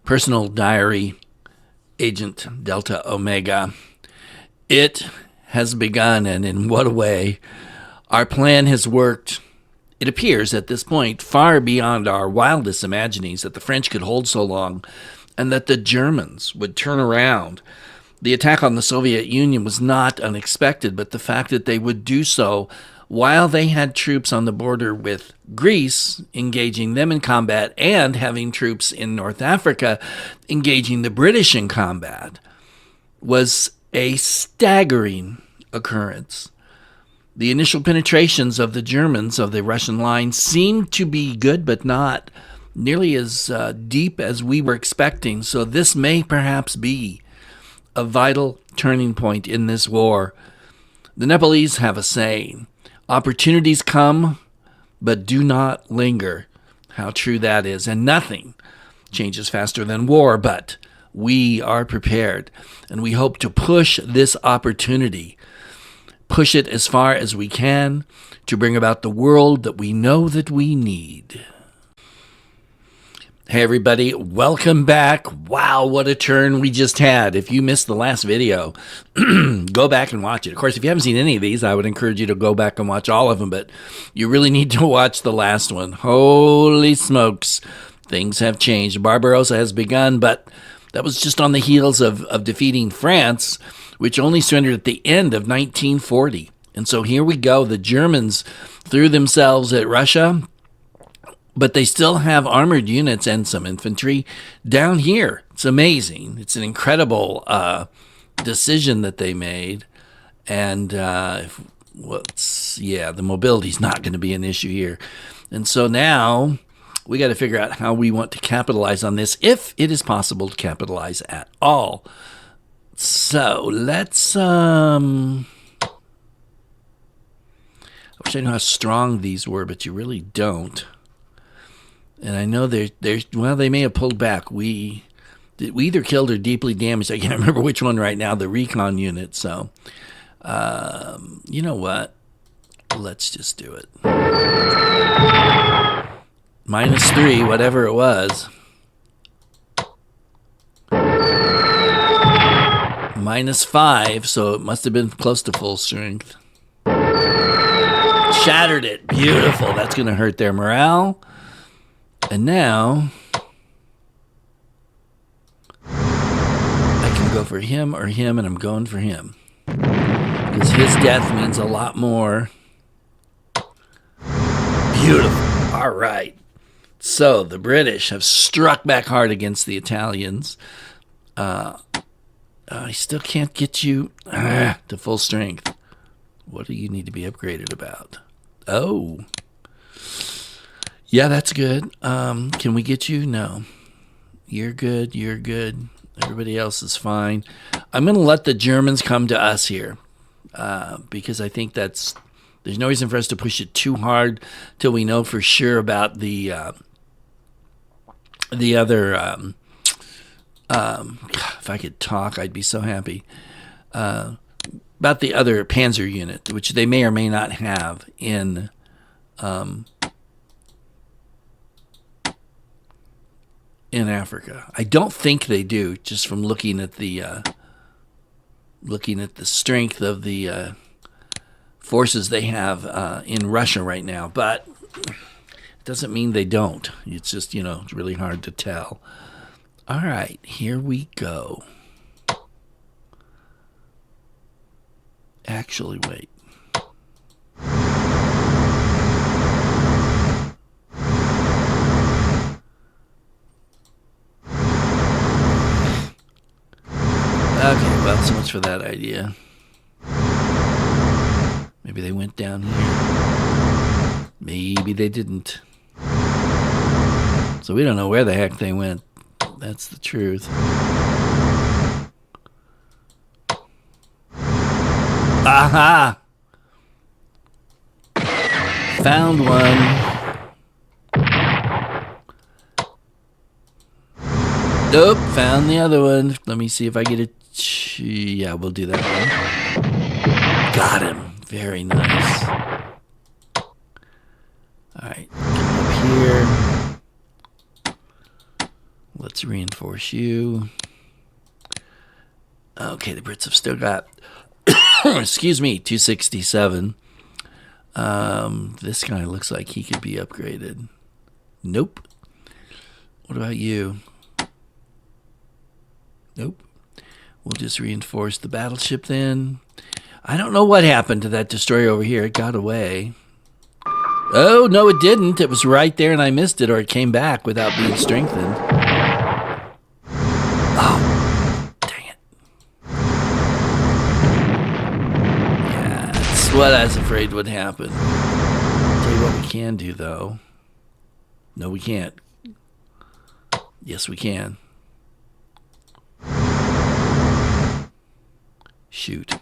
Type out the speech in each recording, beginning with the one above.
Personal Diary, Agent Delta Omega. It has begun, and in what a way. Our plan has worked. It appears at this point far beyond our wildest imaginings that the French could hold so long and that the Germans would turn around. The attack on the Soviet Union was not unexpected, but the fact that they would do so while they had troops on the border with Greece, engaging them in combat, and having troops in North Africa engaging the British in combat, was a staggering occurrence. The initial penetrations of the Germans of the Russian line seemed to be good, but not nearly as deep as we were expecting. So this may perhaps be a vital turning point in this war. The Nepalese have a saying, opportunities come, but do not linger. How true that is. And nothing changes faster than war, but we are prepared. And we hope to push this opportunity, push it as far as we can to bring about the world that we know that we need. Hey everybody, welcome back. Wow, what a turn we just had. If you missed the last video, go back and watch it. Of course, if you haven't seen any of these, I would encourage you to go back and watch all of them, but you really need to watch the last one. Holy smokes, things have changed. Barbarossa has begun, but that was just on the heels of defeating France, which only surrendered at the end of 1940. And so here we go. The Germans threw themselves at Russia, but they still have armored units and some infantry down here. It's amazing. It's an incredible decision that they made. And the mobility's not going to be an issue here. And so now we got to figure out how we want to capitalize on this, if it is possible to capitalize at all. So let's I wish I knew how strong these were, but you really don't. And I know they may have pulled back. We either killed or deeply damaged. I can't remember which one right now, the recon unit. So, you know what? Let's just do it. -3, whatever it was. -5, so it must have been close to full strength. Shattered it. Beautiful. That's going to hurt their morale. And now I can go for him or him, and I'm going for him, because his death means a lot more. Beautiful. All right. So the British have struck back hard against the Italians. I still can't get you to full strength. What do you need to be upgraded about? Oh. Yeah, that's good. Can we get you? No. You're good. You're good. Everybody else is fine. I'm going to let the Germans come to us here, because I think there's no reason for us to push it too hard till we know for sure about the other. If I could talk, I'd be so happy. About the other panzer unit, which they may or may not have in Africa. I don't think they do, just from looking at the strength of the forces they have in Russia right now. But it doesn't mean they don't. It's just, it's really hard to tell. All right, here we go. Actually, wait. Okay, well, so much for that idea. Maybe they went down here. Maybe they didn't. So we don't know where the heck they went. That's the truth. Aha! Found one. Nope, found the other one. Let me see if I get it. Yeah, we'll do that one. Got him. Very nice. Alright, come up here. Let's Let's reinforce you. Okay, the Brits have still got, excuse me, 267. This guy looks like he could be upgraded. Nope. What about you? Nope. We'll just reinforce the battleship then. I don't know what happened to that destroyer over here. It got away. Oh, no, it didn't. It was right there and I missed it, or it came back without being strengthened. Oh, dang it. Yeah, that's what I was afraid would happen. I'll tell you what we can do, though. No, we can't. Yes, we can. Shoot.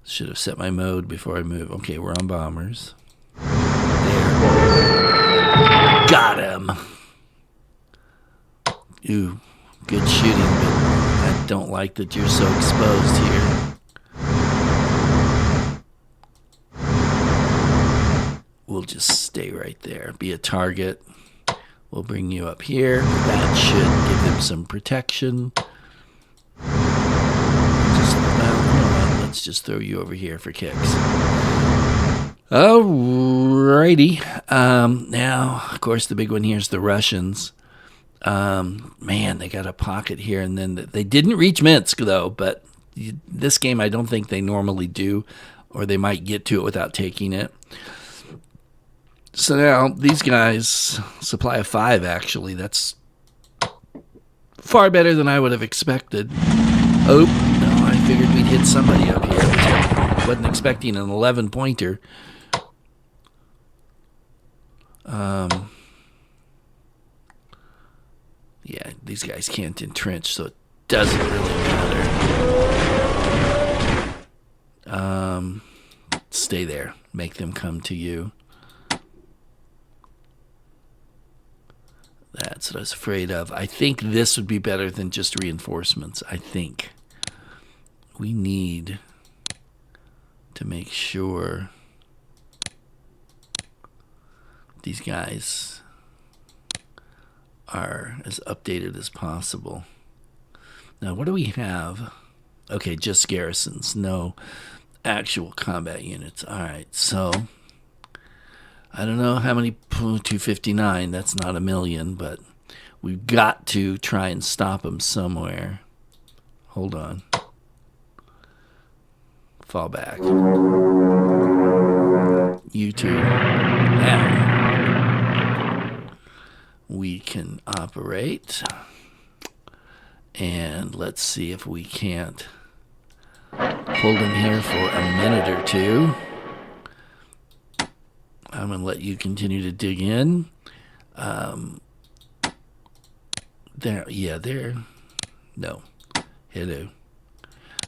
Should have set my mode before I move. Okay, we're on bombers. There. Got him. Ooh, good shooting, but I don't like that you're so exposed here. We'll just stay right there. Be a target. We'll bring you up here. That should give them some protection. Let's just throw you over here for kicks. Alrighty. Now, of course, the big one here is the Russians. Man, they got a pocket here, and then they didn't reach Minsk, though, but this game I don't think they normally do, or they might get to it without taking it. So now, these guys, supply of 5, actually. That's far better than I would have expected. Oh, no, I figured we'd hit somebody up here. I wasn't expecting an 11-pointer. Yeah, these guys can't entrench, so it doesn't really matter. Stay there. Make them come to you. That's what I was afraid of. I think this would be better than just reinforcements. I think we need to make sure these guys are as updated as possible. Now, what do we have? Okay, just garrisons. No actual combat units. All right, so I don't know how many 259. That's not a million, but we've got to try and stop them somewhere. Hold on. Fall back. You two. Now we can operate. And let's see if we can't hold him here for a minute or two. I'm going to let you continue to dig in. There. Yeah, there. No. Hello.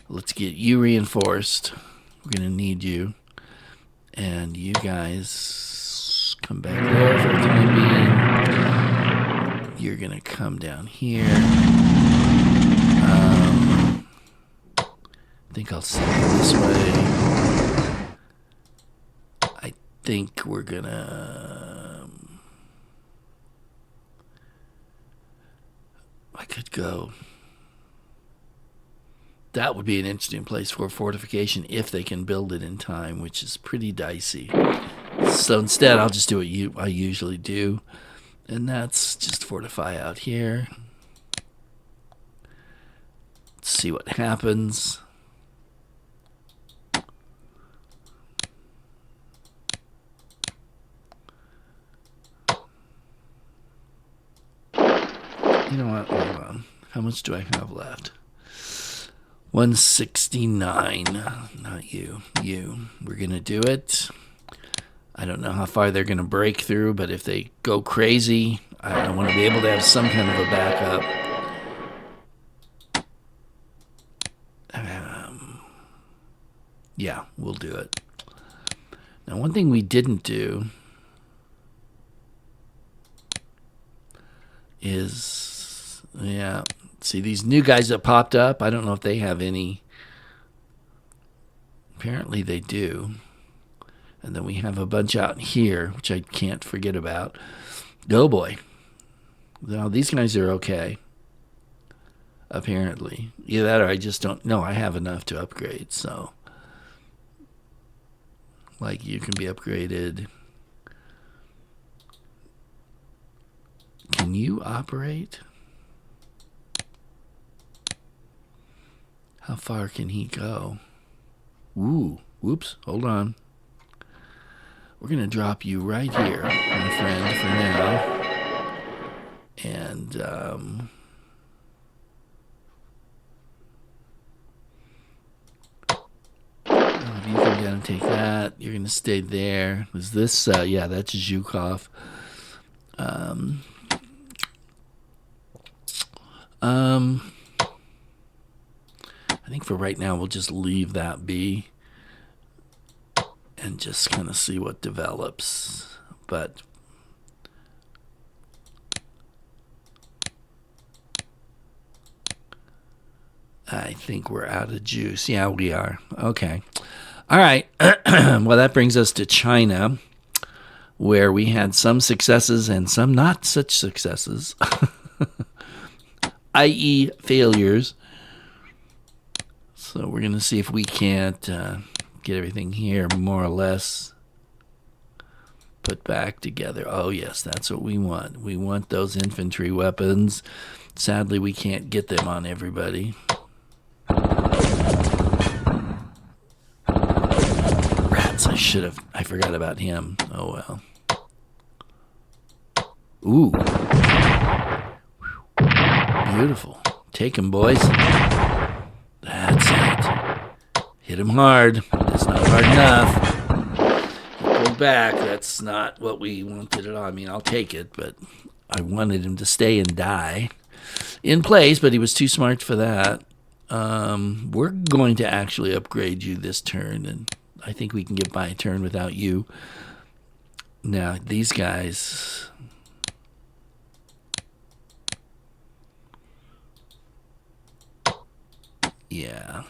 Let's get you reinforced. We're going to need you. And you guys come back there for the time being. You're going to come down here. I think I'll send you this way. I think we're going to... I could go... That would be an interesting place for a fortification if they can build it in time, which is pretty dicey. So instead, I'll just do what I usually do, and that's just fortify out here. Let's see what happens. You know what? Hold on. How much do I have left? 169. Not you. You. We're going to do it. I don't know how far they're going to break through, but if they go crazy, I want to be able to have some kind of a backup. Yeah, we'll do it. Now, one thing we didn't do is, yeah, see these new guys that popped up? I don't know if they have any. Apparently they do. And then we have a bunch out here, which I can't forget about. Oh boy. Now, these guys are okay. Apparently. Either that or I just don't know. I have enough to upgrade, so. Like, you can be upgraded. Can you operate? How far can he go? Ooh, whoops, hold on. We're going to drop you right here, my friend, for now. And, if you come down and take that, you're going to stay there. Is this, yeah, that's Zhukov. I think for right now, we'll just leave that be and just kind of see what develops. But I think we're out of juice. Yeah, we are. Okay. All right. Well, that brings us to China, where we had some successes and some not such successes, i.e. failures. So we're going to see if we can't get everything here more or less put back together. Oh, yes, that's what we want. We want those infantry weapons. Sadly, we can't get them on everybody. Rats, I forgot about him. Oh, well. Ooh. Beautiful. Take him, boys. That's it. Hit him hard. It's not hard enough. He pulled back. That's not what we wanted at all. I mean, I'll take it, but I wanted him to stay and die in place, but he was too smart for that. We're going to actually upgrade you this turn, and I think we can get by a turn without you. Now, these guys... Yeah.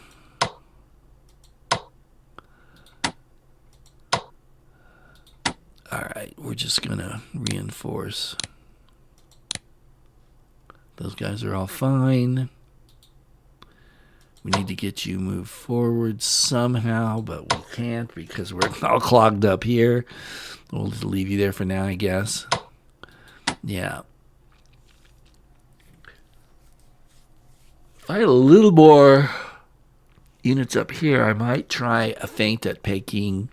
Alright, we're just going to reinforce. Those guys are all fine. We need to get you moved forward somehow, but we can't because we're all clogged up here. We'll just leave you there for now, I guess. Yeah. If I had a little more units up here, I might try a feint at Peking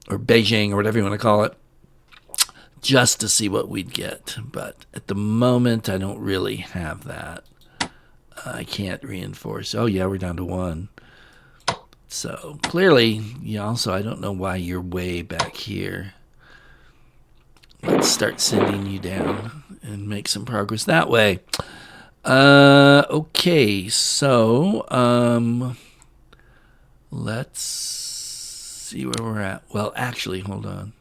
or Beijing or whatever you want to call it, just to see what we'd get. But at the moment, I don't really have that. I can't reinforce. Oh, yeah, we're down to 1. So clearly, also, I don't know why you're way back here. Let's start sending you down and make some progress that way. Okay, so, let's see where we're at. Well, actually, hold on.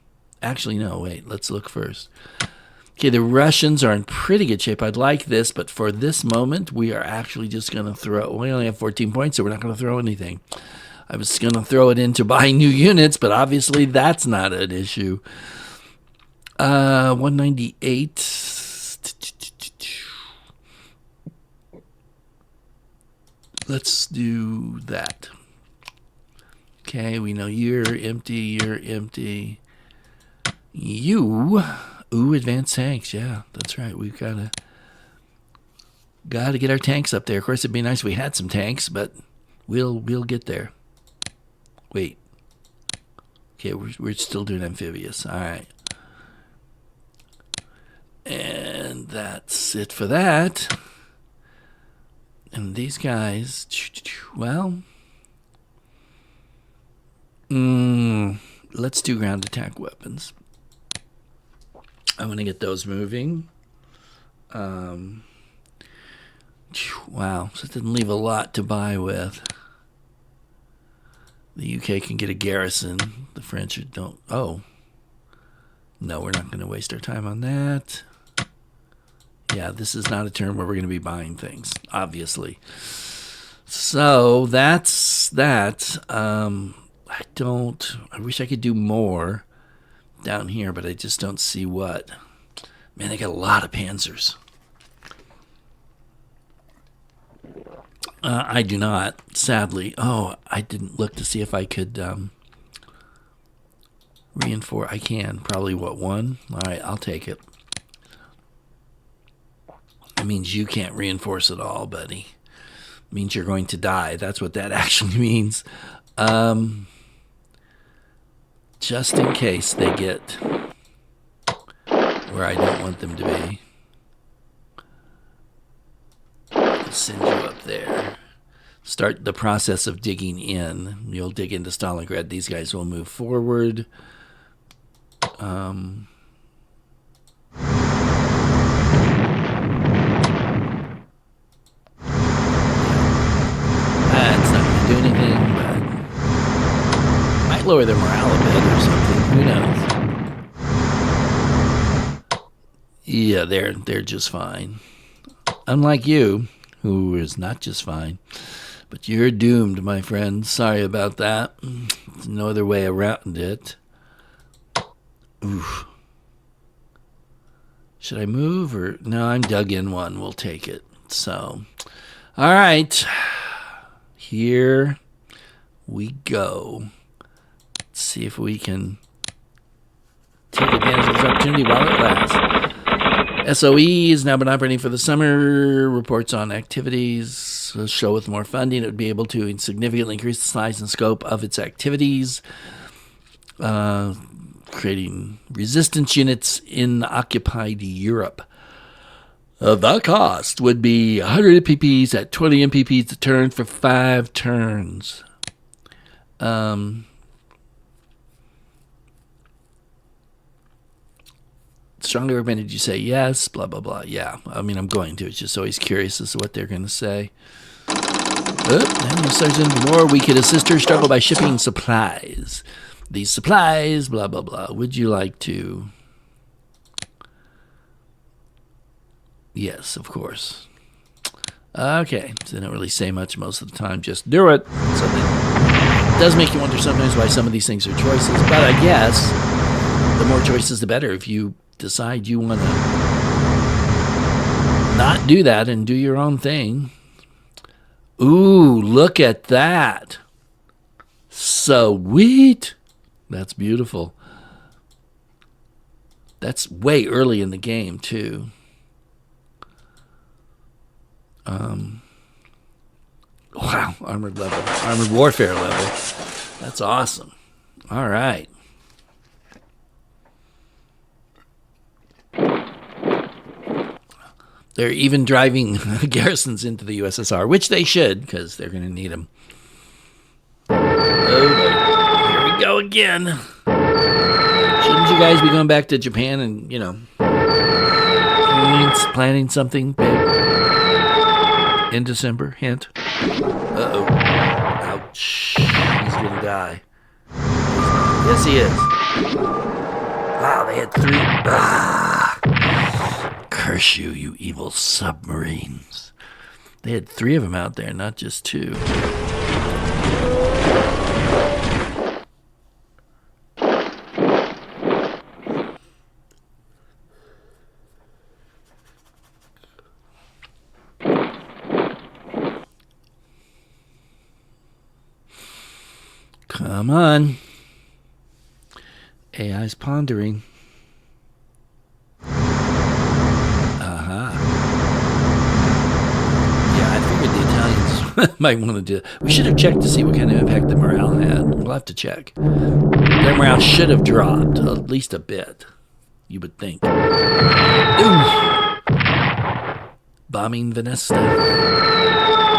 Actually, no, wait, let's look first. Okay, the Russians are in pretty good shape. I'd like this, but for this moment, we are actually just going to throw, we only have 14 points, so we're not going to throw anything. I was going to throw it into buying new units, but obviously that's not an issue. 198. Let's do that. Okay, we know you're empty, you're empty. You, advanced tanks, yeah, that's right. We've got to get our tanks up there. Of course, it'd be nice if we had some tanks, but we'll get there. Wait. Okay, we're still doing amphibious. All right. And that's it for that. And these guys, well, let's do ground attack weapons. I want to get those moving. Wow, so it didn't leave a lot to buy with. The UK can get a garrison. The French don't. Oh. No, we're not going to waste our time on that. Yeah, this is not a turn where we're going to be buying things, obviously. So that's that. I wish I could do more down here, but I just don't see what. Man, they got a lot of panzers. I do not, sadly. Oh, I didn't look to see if I could reinforce. I can. Probably, what, 1? All right, I'll take it. That means you can't reinforce it all, buddy. It means you're going to die. That's what that actually means. Just in case they get where I don't want them to be. I'll send you up there. Start the process of digging in. You'll dig into Stalingrad. These guys will move forward. That's not going to do anything, but might lower their morale a bit or something. Who knows? Yeah, they're just fine. Unlike you, who is not just fine. But you're doomed, my friend. Sorry about that. There's no other way around it. Oof. Should I move or... No, I'm dug in 1. We'll take it. So, all right. Here we go. Let's see if we can take advantage of this opportunity while it lasts. SOE has now been operating for the summer. Reports on activities. A show with more funding, it would be able to significantly increase the size and scope of its activities. Creating resistance units in occupied Europe. The cost would be 100 MPPs at 20 MPPs a turn for 5 turns. Strongly recommended you say yes, blah, blah, blah. Yeah, I mean, I'm going to. It's just always curious as to what they're going to say. And Sergeant Moore, we could assist her struggle by shipping supplies. These supplies, blah, blah, blah. Would you like to? Yes, of course. Okay, so they don't really say much most of the time. Just do it. So it does make you wonder sometimes why some of these things are choices. But I guess the more choices, the better. If you decide you want to not do that and do your own thing. Ooh, look at that. Sweet. That's beautiful. That's way early in the game, too. Wow, armored warfare level. That's awesome. All right. They're even driving garrisons into the USSR, which they should, because they're going to need them. Oh, here we go again. Shouldn't you guys be going back to Japan and, planning something big in December? Hint. Uh-oh. Ouch. He's going to die. Yes, he is. Wow, they had 3. Curse you, you evil submarines. They had 3 of them out there, not just 2. Come on. AI's pondering. Might want to do. We should have checked to see what kind of impact the morale had. We'll have to check. Their morale should have dropped at least a bit. You would think. Ooh. Bombing Venesta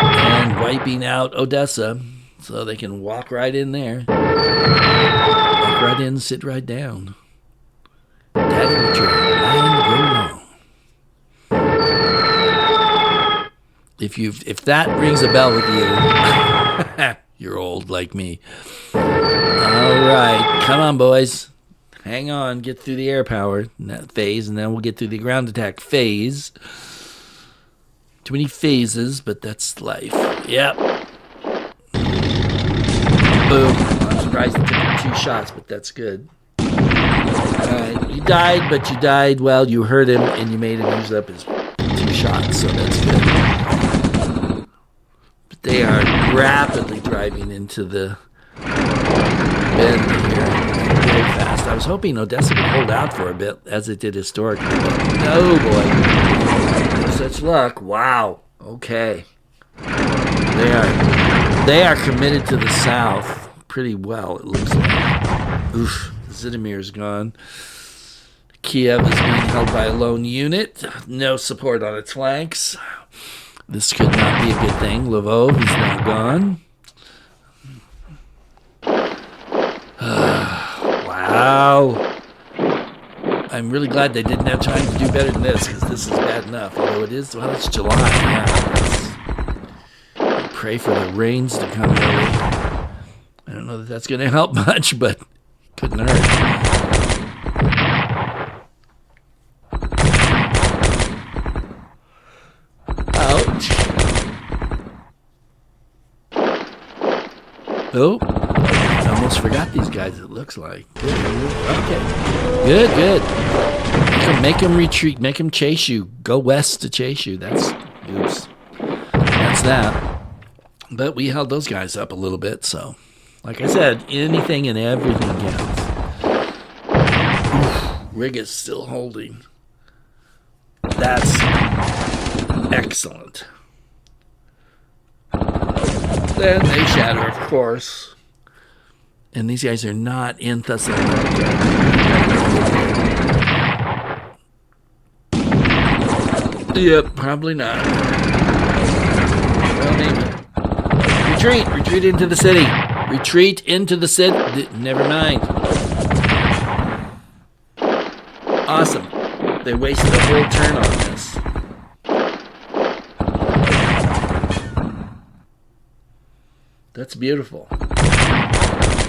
and wiping out Odessa, so they can walk right in there. Walk right in, sit right down. Daddy with your mind go long. If that rings a bell with you, you're old like me. All right, come on, boys. Hang on, get through the air power phase, and then we'll get through the ground attack phase. Too many phases, but that's life. Yep. Boom. I'm surprised it took 2 shots, but that's good. All right, You died, but you died while you hurt him, and you made him use up his 2 shots, so that's good. But they are rapidly driving into the bend here very fast. I was hoping Odessa would hold out for a bit, as it did historically, but no, boy. No such luck. Wow. Okay. They are committed to the south pretty well, it looks like. Oof. Zhytomir's gone. Kiev is being held by a lone unit. No support on its flanks. This could not be a good thing. Lvov is now gone. Wow. I'm really glad they didn't have time to do better than this, because this is bad enough. Although it is, well, it's July. Yeah. Pray for the rains to come early. I don't know that that's going to help much, but couldn't hurt. Ouch. Oh, I almost forgot these guys, it looks like. Good. Okay. Good. Make him retreat. Make him chase you. Go west to chase you. Oops. That's that. But we held those guys up a little bit, so... Like I said, anything and everything counts. Rig is still holding. That's excellent. Then they shatter, of course. And these guys are not in Thessalonica. Yep, probably not. Well, maybe. Retreat into the city. Retreat into the city. Never mind. Awesome. They wasted a whole turn on this. That's beautiful.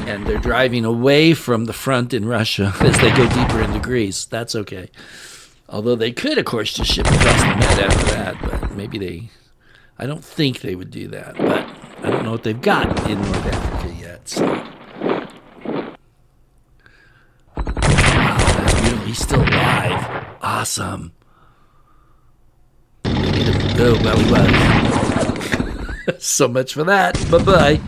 And they're driving away from the front in Russia as they go deeper into Greece. That's okay. Although they could, of course, just ship across the Med after that. But maybe they... I don't think they would do that. But I don't know what they've got in North Africa yet. So. Wow, that's beautiful. He's still alive. Awesome. Oh, well, he was. So much for that. Bye-bye.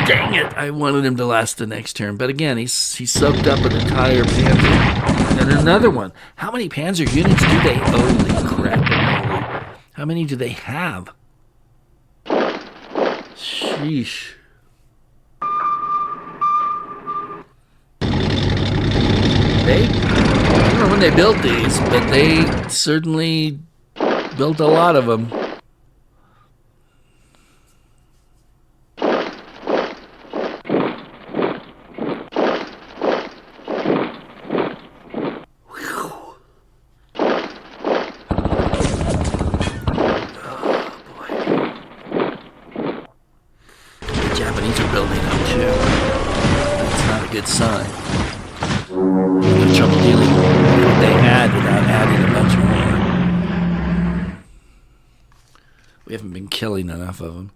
Dang it. I wanted him to last the next turn. But again, he soaked up an entire panzer. And another one. How many panzer units do they... Holy crap. How many do they have? Sheesh. I don't know when they built these, but they certainly built a lot of them. Good sign. We have trouble dealing with what they had without adding a bunch more. We haven't been killing enough of them.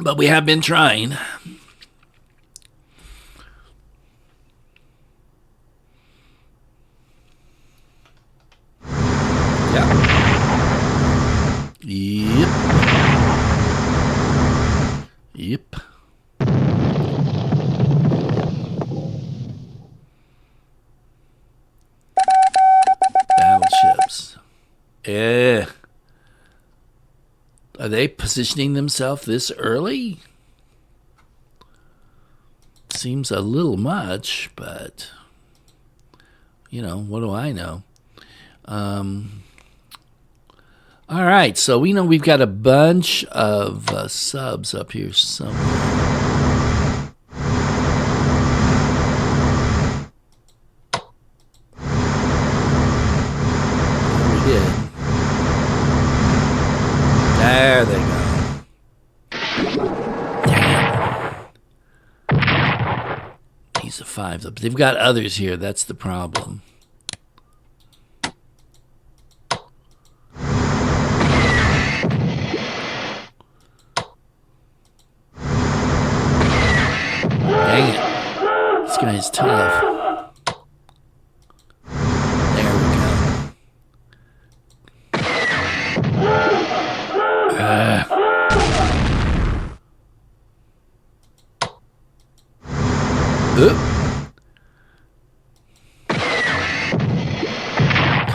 But we have been trying. Yeah. Yep. Are they positioning themselves this early? Seems a little much, but, you know, what do I know? All right, so we know we've got a bunch of subs up here somewhere. There they go. Piece of fives up. They've got others here. That's the problem. Dang it. This guy's tough.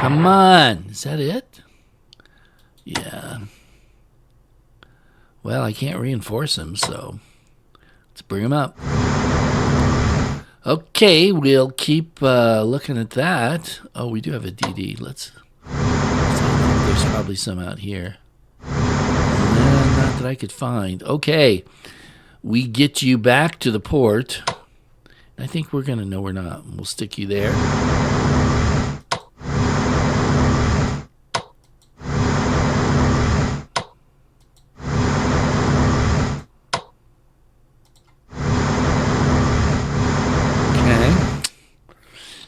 Come on. Is that it? Yeah. Well, I can't reinforce him, so let's bring him up. Okay, we'll keep looking at that. Oh, we do have a DD. Let's I think there's probably some out here. No, not that I could find. Okay, we get you back to the port. I think we're going to... No, we're not. We'll stick you there.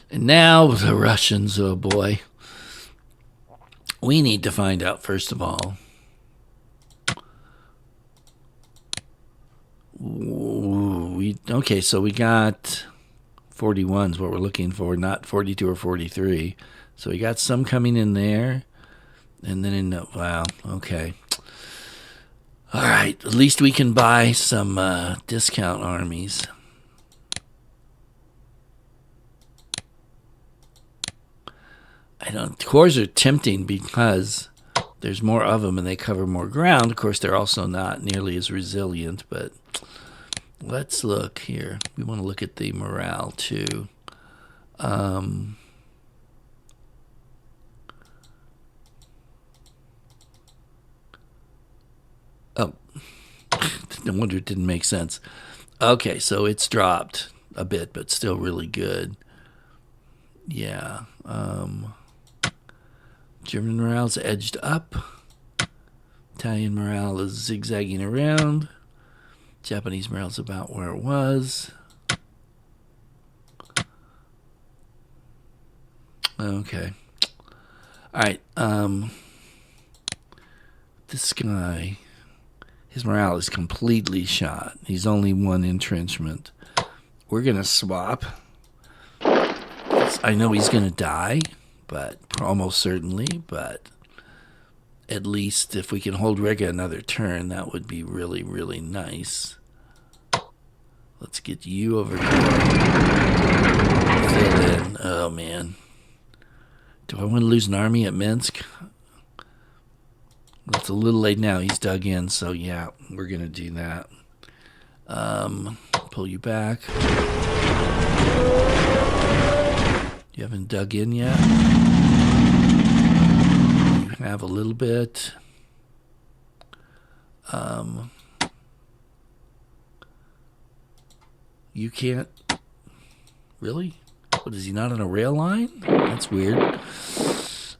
And now the Russians, oh boy. We need to find out, first of all, okay, so we got 41's what we're looking for, not 42 or 43. So we got some coming in there. And then in the... Wow, okay. All right, at least we can buy some discount armies. Cores are tempting because there's more of them and they cover more ground. Of course, they're also not nearly as resilient, but let's look here. We want to look at the morale too. Oh, no wonder it didn't make sense. Okay, so it's dropped a bit, but still really good. Yeah. German morale's edged up. Italian morale is zigzagging around. Japanese morale's about where it was. Okay. All right. This guy, his morale is completely shot. He's only one entrenchment. We're going to swap. I know he's going to die, but almost certainly, but at least if we can hold Riga another turn, that would be really, really nice. Let's get you over here. Fill in. Oh, man. Do I want to lose an army at Minsk? It's a little late now. He's dug in, so yeah, we're going to do that. Pull you back. You haven't dug in yet? You have a little bit. You can't... Really? What, is he not on a rail line? That's weird. All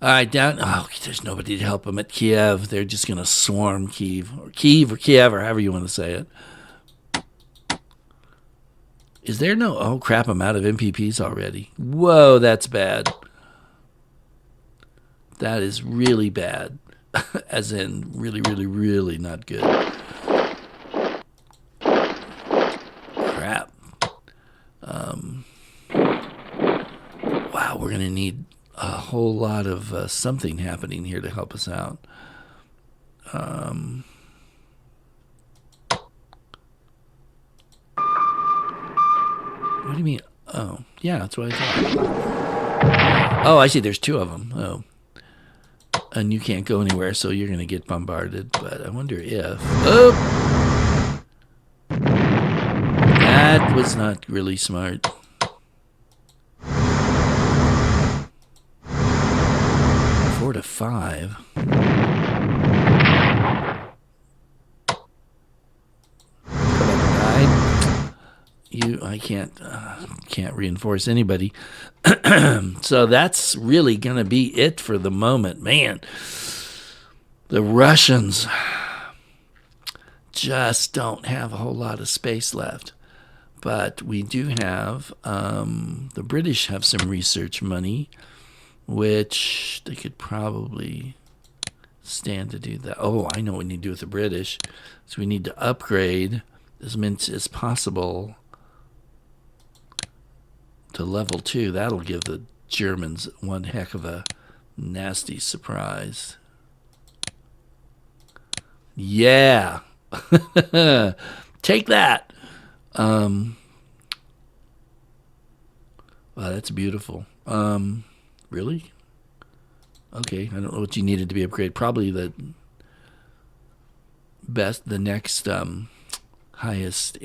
right, down... Oh, there's nobody to help him at Kiev. They're just going to swarm Kiev, or Kiev, or however you want to say it. Is there no... Oh, crap, I'm out of MPPs already. Whoa, that's bad. That is really bad. As in, really, really, really not good. Crap. Wow, we're going to need a whole lot of something happening here to help us out. What do you mean? Oh, yeah, that's what I thought. Oh, I see. There's two of them. Oh. And you can't go anywhere, so you're going to get bombarded. But I wonder if... Oh! That was not really smart. Four to 5. I can't reinforce anybody. So that's really going to be it for the moment. Man, the Russians just don't have a whole lot of space left. But we do have, the British have some research money, which they could probably stand to do that. Oh, I know what we need to do with the British. So we need to upgrade as much as possible to level 2. That'll give the Germans one heck of a nasty surprise. Yeah. Take that. Wow, that's beautiful. Really? Okay, I don't know what you needed to be upgraded. Probably the next highest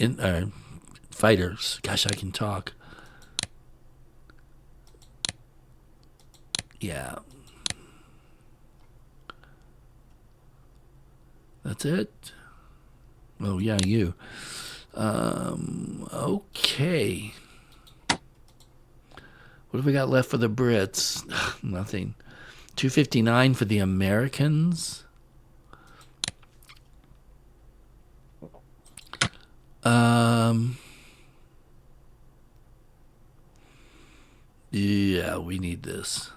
fighters. Gosh, I can talk. Yeah. That's it? Oh, yeah, you. Okay. What have we got left for the Brits? Nothing. 259 for the Americans. Yeah, we need this.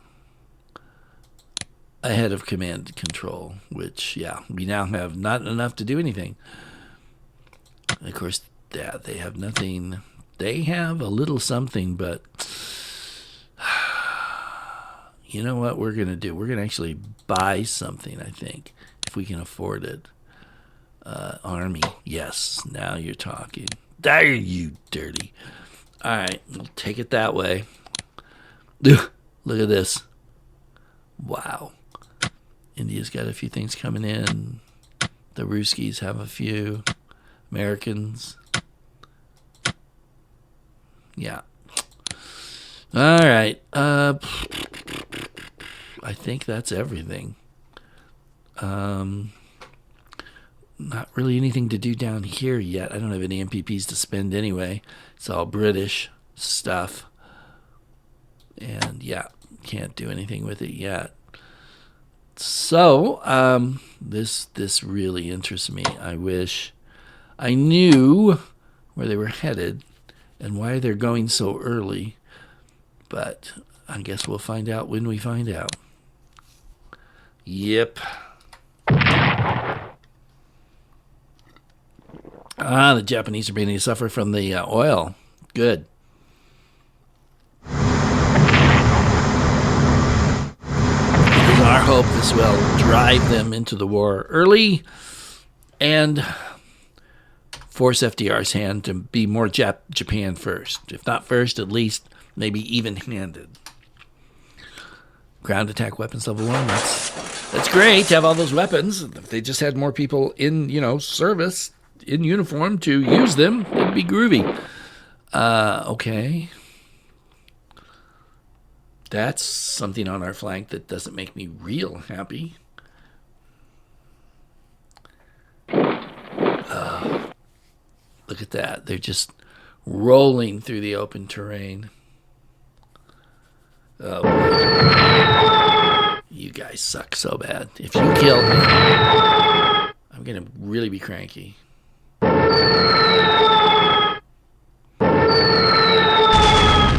Ahead of command control, which, yeah, we now have not enough to do anything. And of course, yeah, they have nothing. They have a little something, but you know what we're going to do? We're going to actually buy something, I think, if we can afford it. Army. Yes, now you're talking. There, you dirty. All right, we'll take it that way. Look at this. Wow. India's got a few things coming in. The Ruskies have a few. Americans. Yeah. All right. I think that's everything. Not really anything to do down here yet. I don't have any MPPs to spend anyway. It's all British stuff. And yeah, can't do anything with it yet. So, this really interests me. I wish I knew where they were headed and why they're going so early. But I guess we'll find out when we find out. Yep. The Japanese are beginning to suffer from the oil. Good. It is our hope this will drive them into the war early and force FDR's hand to be more Japan first. If not first, at least maybe even-handed. Ground attack weapons level 1. That's great to have all those weapons. If they just had more people in, service, in uniform to use them, it'd be groovy. Okay. That's something on our flank that doesn't make me real happy. Look at that. They're just rolling through the open terrain. Oh, boy. You guys suck so bad. If you kill me, I'm going to really be cranky.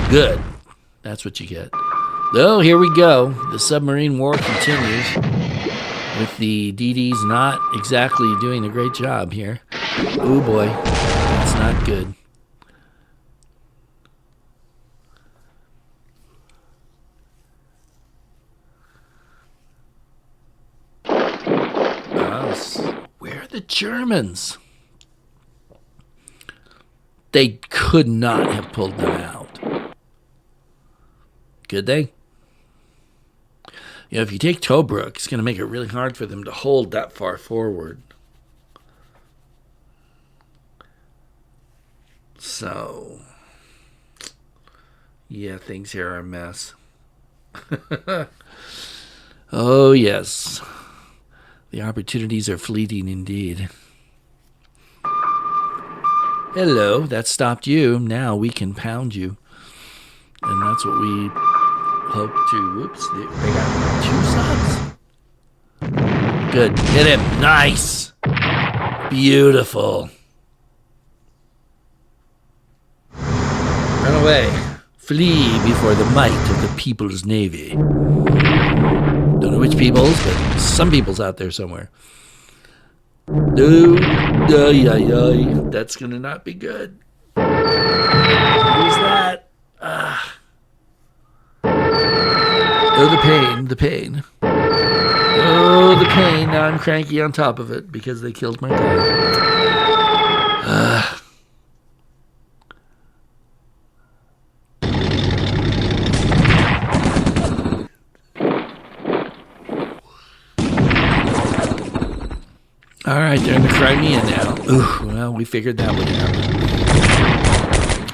Good. That's what you get. Oh, here we go. The submarine war continues with the DDs not exactly doing a great job here. Oh, boy. That's not good. Where are the Germans? They could not have pulled them out. Could they? If you take Tobruk, it's going to make it really hard for them to hold that far forward. So, yeah, things here are a mess. Oh, yes. The opportunities are fleeting indeed. Hello, that stopped you. Now we can pound you. And that's what we hope to. Whoops, they got 2 subs. Good, hit him. Nice. Beautiful. Run away. Flee before the might of the People's Navy. Don't know which people's, but some people's out there somewhere. No, that's gonna not be good. Who's that? Oh, the pain. Oh, the pain. Now I'm cranky on top of it because they killed my guy. All right, they're in the Crimea now. Ooh, well, we figured that would happen.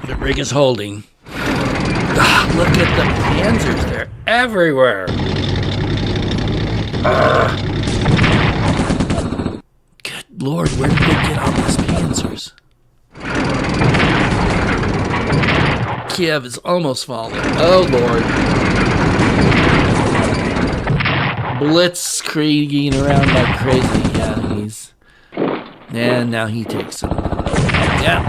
The rig is holding. Ah, look at the panzers. They're everywhere. Good Lord, where did they get all these panzers? Kiev is almost falling. Oh, Lord. Blitzkrieging around like crazy. Yeah, and now he takes them. Yeah.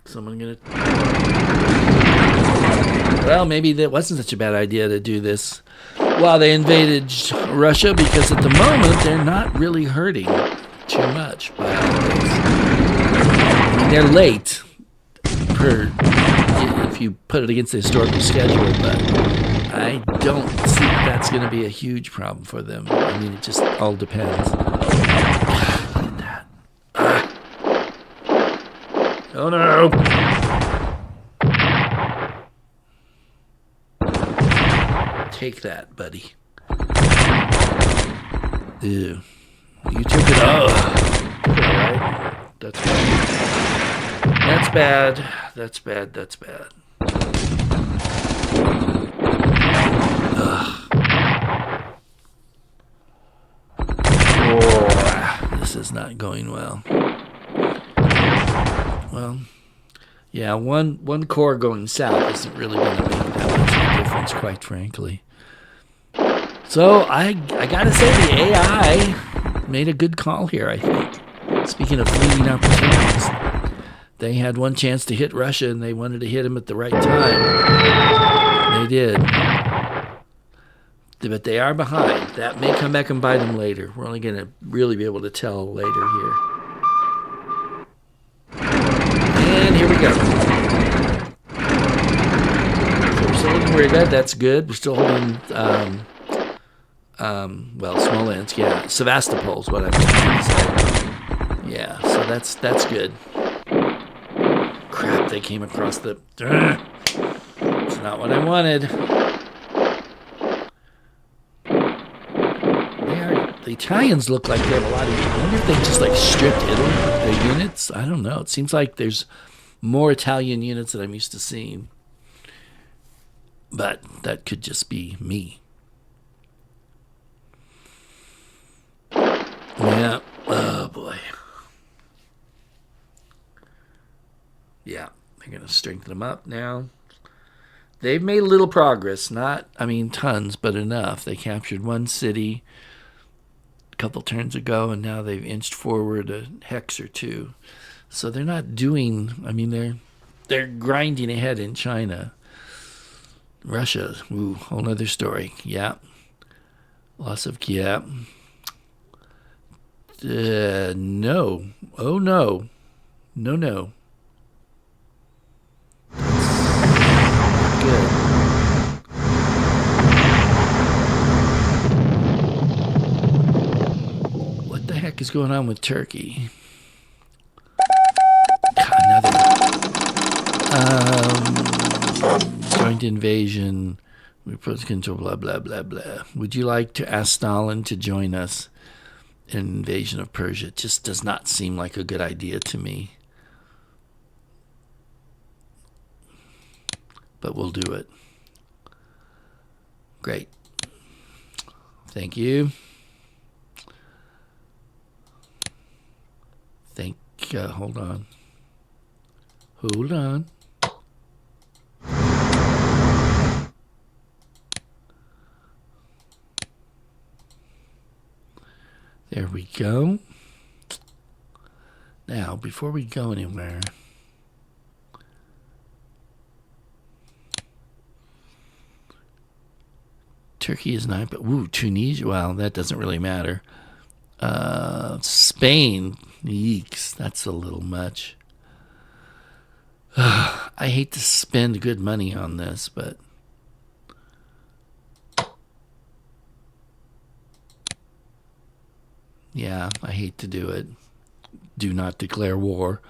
Someone gonna... Well, maybe that wasn't such a bad idea to do this while they invaded Russia, because at the moment they're not really hurting too much by all this. I mean, they're late if you put it against the historical schedule, but I don't see that's going to be a huge problem for them. I mean, it just all depends. Look at that. Oh no! Take that, buddy. Ew. You took it. Oh. Alright. That's bad. That's bad. That's bad. That's bad. Ugh. Oh, this is not going well. Well, yeah, one core going south isn't really going to make that much of a difference, quite frankly. So I gotta say the AI made a good call here, I think. Speaking of fleeting opportunities, they had one chance to hit Russia and they wanted to hit him at the right time. They did. But they are behind. That may come back and bite them later. We're only going to really be able to tell later here. And here we go. So we're still holding Riga. That's good. We're still holding... Smolensk, yeah. Sevastopol is what I was trying to say. Yeah, so that's good. Crap, they came across the... It's not what I wanted. The Italians look like they have a lot of... I wonder if they just, like, stripped Italy, their units? I don't know. It seems like there's more Italian units than I'm used to seeing. But that could just be me. Yeah. Oh, boy. Yeah. They're going to strengthen them up now. They've made a little progress. Not, I mean, tons, but enough. They captured one city a couple turns ago, and now they've inched forward a hex or two. So they're not doing... I mean, they're grinding ahead in China. Russia, ooh, whole other story. Yeah. Loss of Kiev. No. Oh, no. No. Good. What the heck is going on with Turkey? God, another joint invasion. We put control. Blah blah blah blah. Would you like to ask Stalin to join us? An invasion of Persia just does not seem like a good idea to me. But we'll do it. Great. Thank you. Hold on. Hold on. There we go. Now, before we go anywhere, Turkey is 9, but Tunisia, well, that doesn't really matter. Spain, yeeks, that's a little much. I hate to spend good money on this, but yeah, I hate to do it. Do not declare war.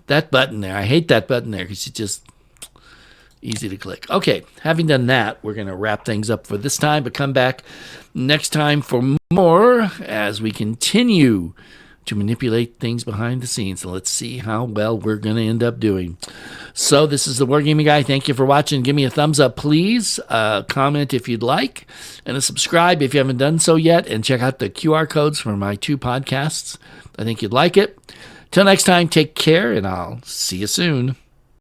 That button there, I hate that button there because it just Easy to click. Okay, having done that, we're going to wrap things up for this time, but come back next time for more as we continue to manipulate things behind the scenes. So let's see how well we're going to end up doing. So this is the Wargaming Guy. Thank you for watching. Give me a thumbs up, please. Comment if you'd like, and a subscribe if you haven't done so yet. And check out the QR codes for my 2 podcasts. I think you'd like it. Till next time, take care, and I'll see you soon.